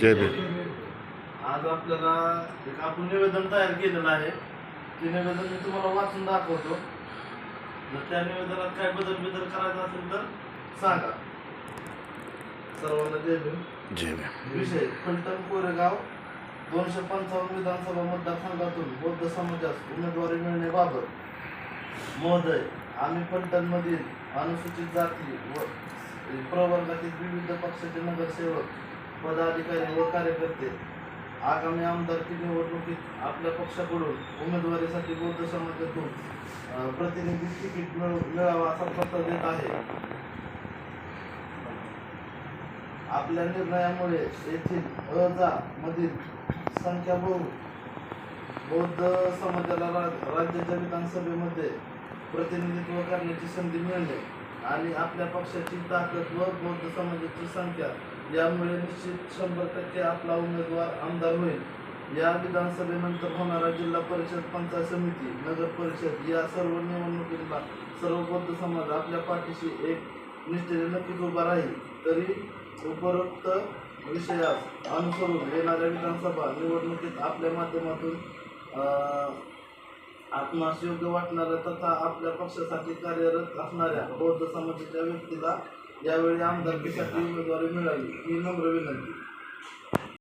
जय भीम. आज आपल्याला एक आपण निवेदन तयार केलेलं आहे. ते निवेदन मी तुम्हाला वाचून दाखवतो. जर त्या निवेदनात काय बदल करायचा असेल तर सांगा. सर्वांना जय भीम. जय भीम. विषय फलटण कोरेगाव 255 विधानसभा मतदारसंघातून बौद्ध समाजास उमेदवारी मिळण्याबाबत. महोदय, आम्ही फलटणमधील अनुसूचित जाती व प्रवर्गातील विविध पक्षाचे नगरसेवक, पदाधिकारी व कार्यकर्ते आगामी आमदारकी निवडणुकीत आपल्या पक्षाकडून उमेदवारीसाठी बौद्ध समाजातून प्रतिनिधी तिकीट मिळावा असा पत्र देत आहे. आपल्या निर्णयामुळे येथील अजा मधील संख्या बौद्ध समाजाला राज्याच्या विधानसभेमध्ये प्रतिनिधित्व करण्याची संधी मिळणे आणि आपल्या पक्षाची ताकद व बौद्ध समाजाची संख्या यामुळे निश्चित 100% आपला उमेदवार आमदार होईल. या विधानसभेनंतर होणारा जिल्हा परिषद, पंचायत समिती, नगर परिषद या सर्व निवडणुकीला सर्व बौद्ध समाज आपल्या पाठीशी एक निष्ठेने नक्कीच उभा राहील. तरी उपरोक्त विषयास अनुसरून येणाऱ्या विधानसभा निवडणुकीत आपल्या माध्यमातून आपणास योग्य वाटणाऱ्या तथा आपल्या पक्षासाठी कार्यरत असणाऱ्या बौद्ध समाजाच्या व्यक्तीला यावेळी आमदारकीसाठी उमेदवारी मिळावी ही नम्र विनंती.